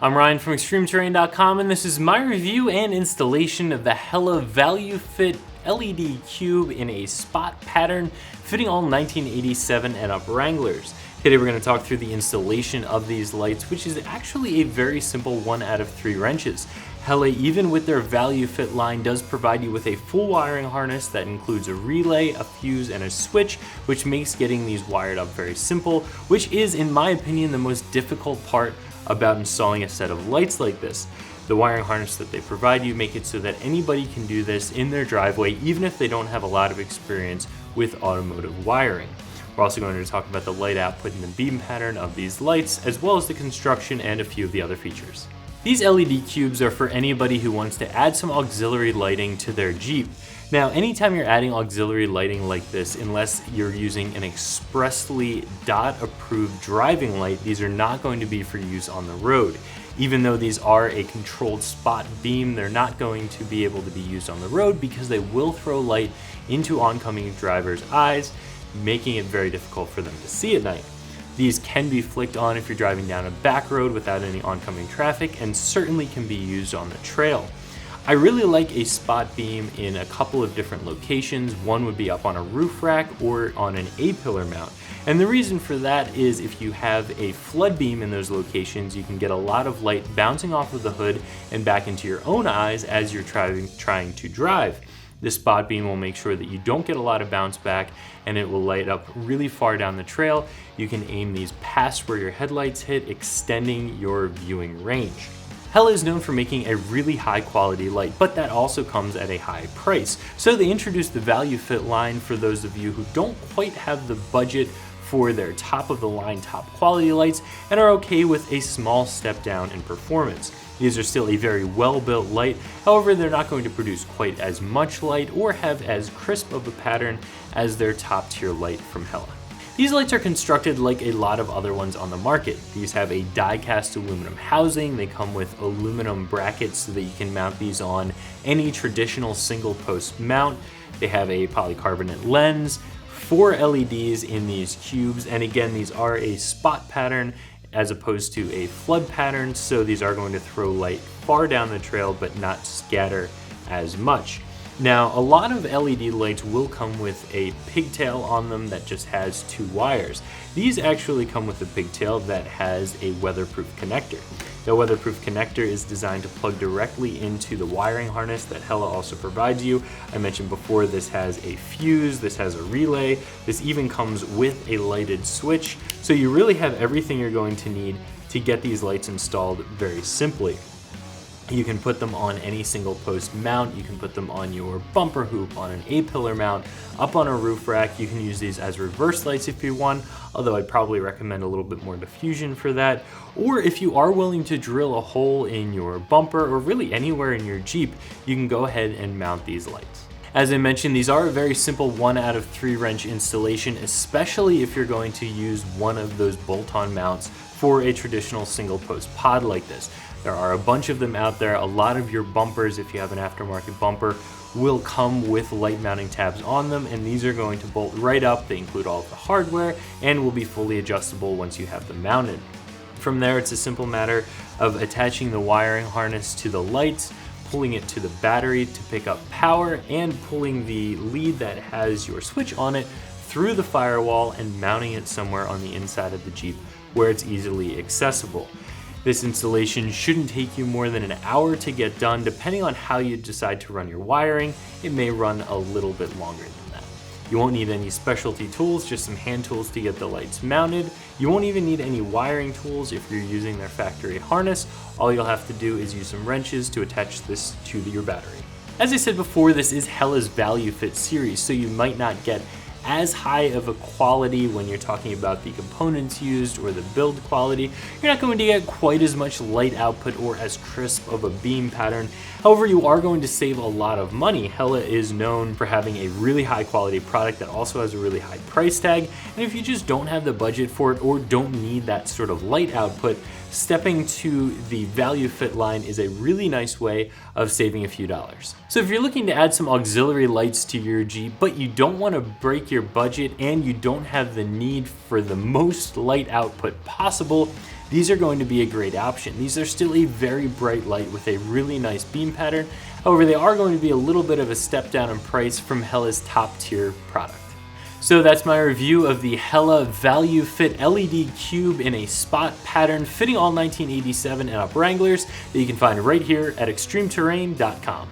I'm Ryan from ExtremeTerrain.com, and this is my review and installation of the Hella ValueFit LED Cube in a spot pattern fitting all 1987 and up Wranglers. Today we're going to talk through the installation of these lights, which is actually a very simple 1 out of 3 wrenches. Hella, even with their ValueFit line, does provide you with a full wiring harness that includes a relay, a fuse, and a switch, which makes getting these wired up very simple, which is, in my opinion, the most difficult part about installing a set of lights like this. The wiring harness that they provide you make it so that anybody can do this in their driveway, even if they don't have a lot of experience with automotive wiring. We're also going to talk about the light output and the beam pattern of these lights, as well as the construction and a few of the other features. These LED cubes are for anybody who wants to add some auxiliary lighting to their Jeep. Now, anytime you're adding auxiliary lighting like this, unless you're using an expressly DOT approved driving light, these are not going to be for use on the road. Even though these are a controlled spot beam, they're not going to be able to be used on the road because they will throw light into oncoming drivers' eyes, making it very difficult for them to see at night. These can be flicked on if you're driving down a back road without any oncoming traffic, and certainly can be used on the trail. I really like a spot beam in a couple of different locations. One would be up on a roof rack or on an A-pillar mount. And the reason for that is if you have a flood beam in those locations, you can get a lot of light bouncing off of the hood and back into your own eyes as you're trying to drive. This spot beam will make sure that you don't get a lot of bounce back, and it will light up really far down the trail. You can aim these past where your headlights hit, extending your viewing range. Hella is known for making a really high quality light, but that also comes at a high price. So they introduced the ValueFit line for those of you who don't quite have the budget for their top of the line, top quality lights, and are okay with a small step down in performance. These are still a very well-built light, however they're not going to produce quite as much light or have as crisp of a pattern as their top tier light from Hella. These lights are constructed like a lot of other ones on the market. These have a die-cast aluminum housing. They come with aluminum brackets so that you can mount these on any traditional single post mount. They have a polycarbonate lens, 4 LEDs in these cubes, and again, these are a spot pattern as opposed to a flood pattern, so these are going to throw light far down the trail but not scatter as much. Now, a lot of LED lights will come with a pigtail on them that just has 2 wires. These actually come with a pigtail that has a weatherproof connector. The weatherproof connector is designed to plug directly into the wiring harness that Hella also provides you. I mentioned before, this has a fuse, this has a relay, this even comes with a lighted switch. So you really have everything you're going to need to get these lights installed very simply. You can put them on any single post mount, you can put them on your bumper hoop, on an A-pillar mount, up on a roof rack. You can use these as reverse lights if you want, although I'd probably recommend a little bit more diffusion for that. Or if you are willing to drill a hole in your bumper or really anywhere in your Jeep, you can go ahead and mount these lights. As I mentioned, these are a very simple 1 out of 3 wrench installation, especially if you're going to use one of those bolt-on mounts for a traditional single post pod like this. There are a bunch of them out there. A lot of your bumpers, if you have an aftermarket bumper, will come with light mounting tabs on them, and these are going to bolt right up. They include all of the hardware and will be fully adjustable once you have them mounted. From there, it's a simple matter of attaching the wiring harness to the lights, pulling it to the battery to pick up power, and pulling the lead that has your switch on it through the firewall and mounting it somewhere on the inside of the Jeep where it's easily accessible. This installation shouldn't take you more than an hour to get done. Depending on how you decide to run your wiring, it may run a little bit longer than that. You won't need any specialty tools, just some hand tools to get the lights mounted. You won't even need any wiring tools if you're using their factory harness. All you'll have to do is use some wrenches to attach this to your battery. As I said before, this is Hella's ValueFit series, so you might not get as high of a quality when you're talking about the components used or the build quality. You're not going to get quite as much light output or as crisp of a beam pattern. However, you are going to save a lot of money. Hella is known for having a really high quality product that also has a really high price tag. And if you just don't have the budget for it or don't need that sort of light output, stepping to the ValueFit line is a really nice way of saving a few dollars. So if you're looking to add some auxiliary lights to your Jeep, but you don't want to break your budget and you don't have the need for the most light output possible, these are going to be a great option. These are still a very bright light with a really nice beam pattern. However, they are going to be a little bit of a step down in price from Hella's top tier product. So that's my review of the Hella ValueFit LED Cube in a spot pattern fitting all 1987 and up Wranglers that you can find right here at ExtremeTerrain.com.